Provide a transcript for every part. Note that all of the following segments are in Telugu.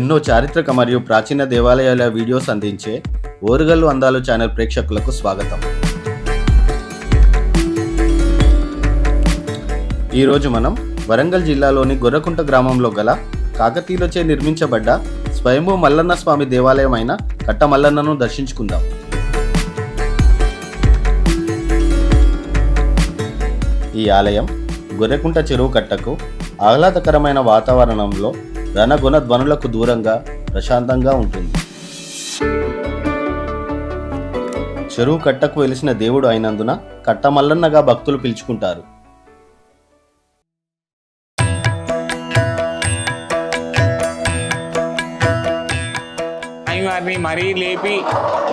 ఎన్నో చారిత్రక మరియు ప్రాచీన దేవాలయాల వీడియోస్ అందించే ఓరుగల్లు అందాలు ఛానల్ ప్రేక్షకులకు స్వాగతం. ఈరోజు మనం వరంగల్ జిల్లాలోని గొర్రకుంట గ్రామంలో గల కాకతీయులచే నిర్మించబడ్డ స్వయంభూ మల్లన్న స్వామి దేవాలయం అయిన కట్ట మల్లన్నను దర్శించుకుందాం. ఈ ఆలయం గొర్రెకుంట చెరువు కట్టకు ఆహ్లాదకరమైన వాతావరణంలో రణగుణ ధ్వనులకు దూరంగా ప్రశాంతంగా ఉంటుంది. చెరువు కట్టకు వెలిసిన దేవుడు అయినందున కట్ట మల్లన్నగా భక్తులు పిలుచుకుంటారు. వారిని మరీ లేపి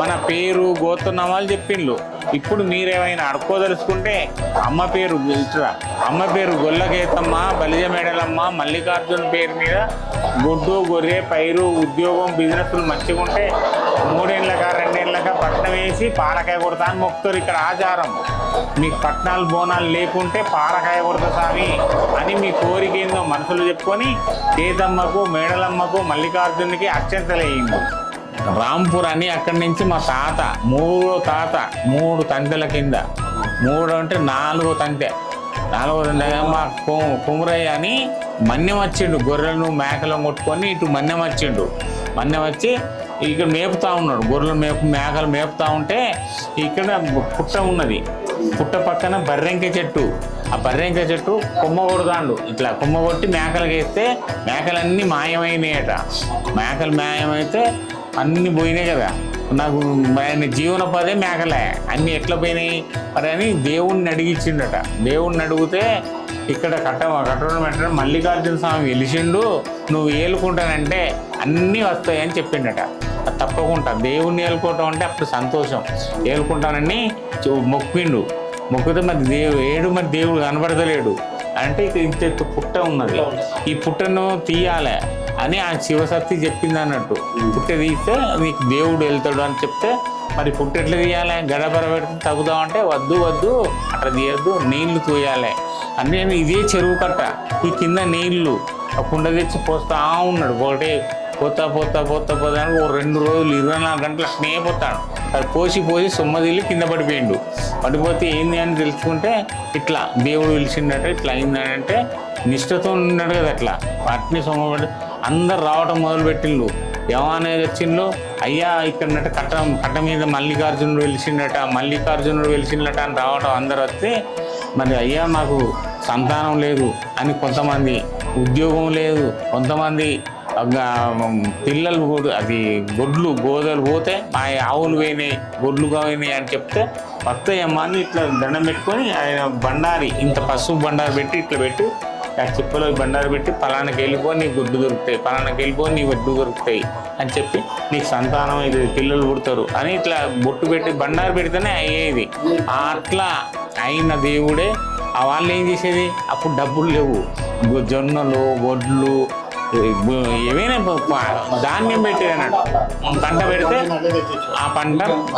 మన పేరు గోత్రనామాలు చెప్పిండ్రు. ఇప్పుడు మీరేమైనా అడుక్కోదలుచుకుంటే అమ్మ పేరు ఇట్లా అమ్మ పేరు గొల్లకేతమ్మ, బలిజ మేడలమ్మ, మల్లికార్జున పేరు మీద గుడ్డు గొర్రె పైరు ఉద్యోగం బిజినెస్లు మంచిగా ఉంటే 3 ఏళ్ళక 2 ఏళ్ళక పట్నం వేసి పాలకాయ కొడతా అని మొక్కుతారు. ఇక్కడ ఆచారం. మీకు పట్నాలు బోనాలు లేకుంటే పాలకాయ కొడతా స్వామి అని మీ కోరిక ఏందో మనసులు చెప్పుకొని కేతమ్మకు మేడలమ్మకు మల్లికార్జునికి అత్యంతలయ్యింది. రాంపూర్ అని అక్కడి నుంచి మా తాత 3 తంతెల కింద 3 అంటే 4వ తంతె మా కుమరయ్య అని మన్యం వచ్చిండు. గొర్రెలను మేకలను కొట్టుకొని ఇటు మన్యం వచ్చిండు. మన్యం వచ్చి ఇక్కడ మేపుతా ఉన్నాడు. గొర్రెలు మేకలు మేపుతా ఉంటే ఇక్కడ పుట్ట ఉన్నది. పుట్ట పక్కన బర్రెంక చెట్టు. ఆ బర్రెంక చెట్టు కొమ్మ కొడతాండు. ఇట్లా కొమ్మ కొట్టి మేకలకు వేస్తే మేకలన్నీ మాయమైనాయట. మేకలు మాయమైతే అన్నీ పోయినాయి కదా. నాకు ఆయన జీవనోపాధి మేకలే. అన్నీ ఎట్లా పోయినాయి మరి అని దేవుణ్ణి అడిగిచ్చిండట. దేవుణ్ణి అడిగితే ఇక్కడ కట్టడం పెట్టడం మల్లికార్జున స్వామి వెలిసిండు, నువ్వు ఏలుకుంటానంటే అన్నీ వస్తాయని చెప్పిండట. తప్పకుండా దేవుణ్ణి ఏలుకోవటం అంటే అప్పుడు సంతోషం. ఏలుకుంటానని మొక్కిండు. మొక్కితే మరి మరి దేవుడు కనబడతలేడు అంటే ఇక ఇంత పుట్ట ఉన్నది. ఈ పుట్టను తీయాలి అని ఆ శివశక్తి చెప్పింది అన్నట్టు. పుట్ట తీస్తే నీకు దేవుడు వెళ్తాడు అని చెప్తే మరి పుట్ట ఎట్లా తీయాలి? గడపర పెడితే తగ్గుదామంటే వద్దు అట్లా తీయద్దు, నీళ్లు తోయాలి అని. ఇదే చెరువు కట్ట. ఈ కింద నీళ్లు కుండ తెచ్చి పోస్తా ఉన్నాడు. ఒకటే పోతా 2 రోజులు 24 గంటలు అట్నే పోతాడు. అది పోసి సొమ్మదిల్లి కింద పడిపోతే ఏంది అని తెలుసుకుంటే ఇట్లా దేవుడు పిలిచిండట. ఇట్లా అయిందంటే నిష్ఠతో ఉన్నాడు కదా. అట్లా వాటిని సొమ్మపడి అందరు రావటం మొదలుపెట్టిండు. ఏమనేది వచ్చిండ్రు, అయ్యా ఇక్కడ కట్ట మీద మల్లికార్జునుడు వెలిసిండట అని రావటం అందరు వస్తే మరి అయ్యా మాకు సంతానం లేదు అని కొంతమంది, ఉద్యోగం లేదు కొంతమంది, పిల్లలు గోదలు పోతే మా ఆవులు పోయినాయి గొడ్లు పోయినాయి అని చెప్తే వస్తాయమ్మా అని ఇట్లా దండం పెట్టుకొని ఆయన బండారి ఇంత పసుపు బండారు పెట్టి ఇట్లా పెట్టి ఆ చిప్పలో బండారు పెట్టి పలానాకి వెళ్ళిపో నీకు గుడ్డు దొరుకుతాయి, పలానాకి వెళ్ళిపో నీ వడ్డు దొరుకుతాయి అని చెప్పి నీకు సంతానం ఇది పిల్లలు పుడతారు అని ఇట్లా బొట్టు పెట్టి బండారు పెడితేనే అయ్యేది. అట్లా అయిన దేవుడే. వాళ్ళు ఏం చేసేది, అప్పుడు డబ్బులు లేవు. జొన్నలు వడ్లు ఏమైనా ధాన్యం పెట్టేది అన్నట్టు. పంట పెడితే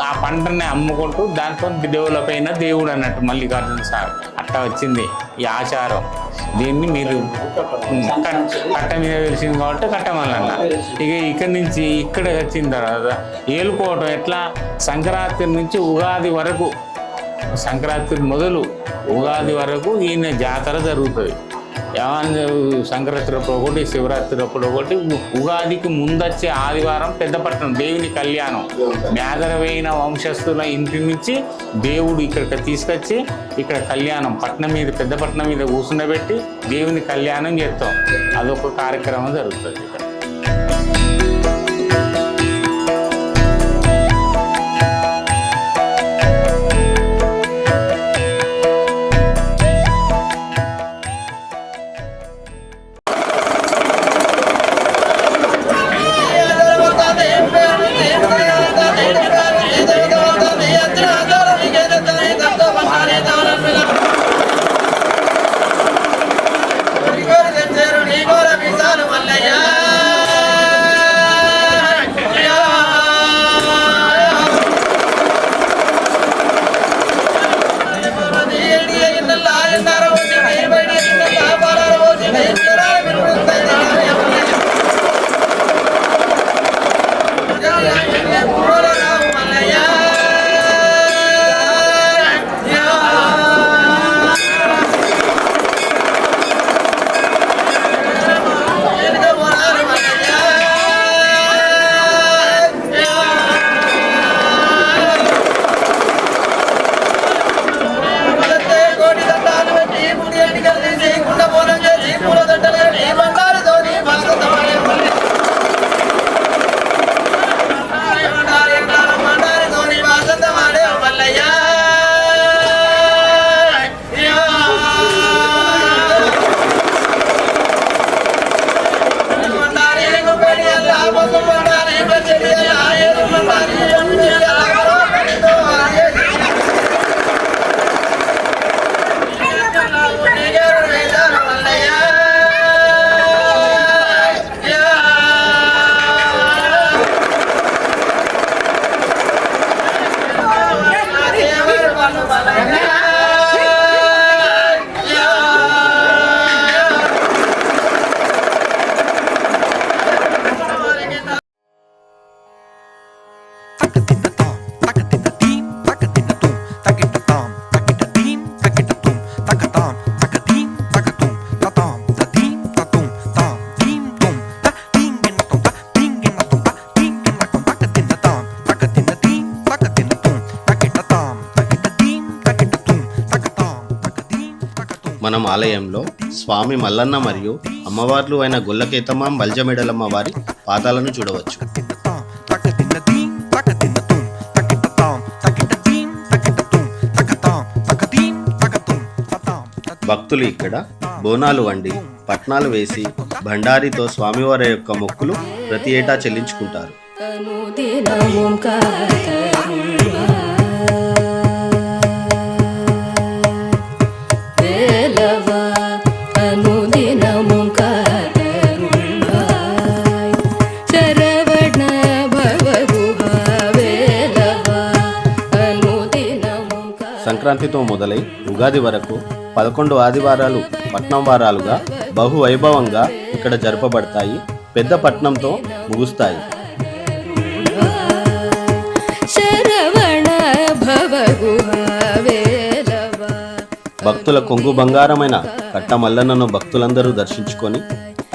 ఆ పంటని అమ్ముకుంటూ దాంతో డెవలప్ అయిన దేవుడు అన్నట్టు మల్లికార్జున స్వామి. అట్లా వచ్చింది ఈ ఆచారం. దీన్ని మీరు కట్ట మీద వెలిసింది కాబట్టి కట్టమల్లన్న. ఇక ఇక్కడి నుంచి ఇక్కడ వచ్చిన తర్వాత ఏలుకోవటం ఎట్లా, సంక్రాంతి నుంచి ఉగాది వరకు, సంక్రాంతి మొదలు ఉగాది వరకు ఈయన జాతర జరుగుతుంది. సంక్రాంతి అప్పుడు ఒకటి, శివరాత్రి అప్పుడు ఒకటి, ఉగాదికి ముందొచ్చే ఆదివారం పెద్దపట్నం దేవుని కళ్యాణం. మేదరవైన వంశస్థుల ఇంటి నుంచి దేవుడు ఇక్కడికి తీసుకొచ్చి ఇక్కడ కళ్యాణం పెద్దపట్నం మీద కూర్చుండబెట్టి దేవుని కళ్యాణం చేస్తాం. అదొక కార్యక్రమం జరుగుతుంది ఇక్కడ. నీ గోర విశాలు మల్లయ్య మనం ఆలయంలో స్వామి మల్లన్న మరియు అమ్మవార్లు అయిన గొల్లకేతమ్మ బలిజమెడలమ్మ వారి పాదాలను చూడవచ్చు. భక్తులు ఇక్కడ బోనాలు వండి పట్నాలు వేసి భండారితో స్వామివారి యొక్క మొక్కులు ప్రతి ఏటా చెల్లించుకుంటారు. సంక్రాంతితో మొదలై ఉగాది వరకు 11 ఆదివారాలు పట్నం వారాలుగా బహువైభవంగా ఇక్కడ జరపబడతాయి. పెద్ద పట్నంతో ముగుస్తాయి. భక్తుల కొంగు బంగారమైన కట్ట మల్లన్నను భక్తులందరూ దర్శించుకొని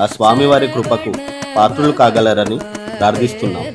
ఆ స్వామివారి కృపకు పాత్రులు కాగలరని ప్రార్థిస్తున్నాం.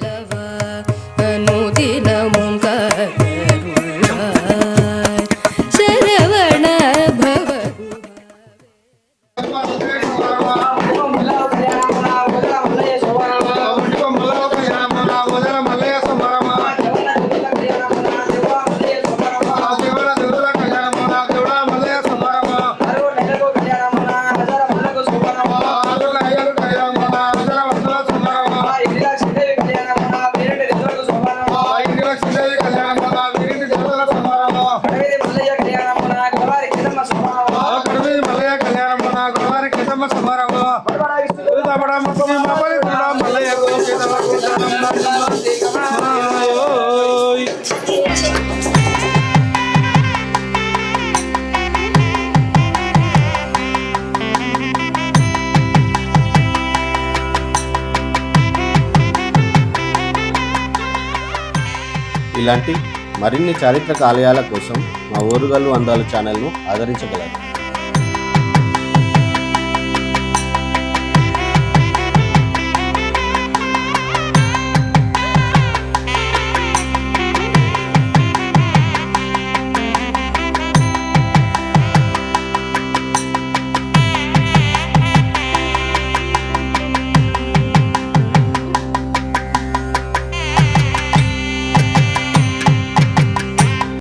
ఇలాంటి మరిన్ని చారిత్రక ఆలయాల కోసం మా ఓరుగల్లు అందాలు ఛానల్ను ఆదరించగలరు.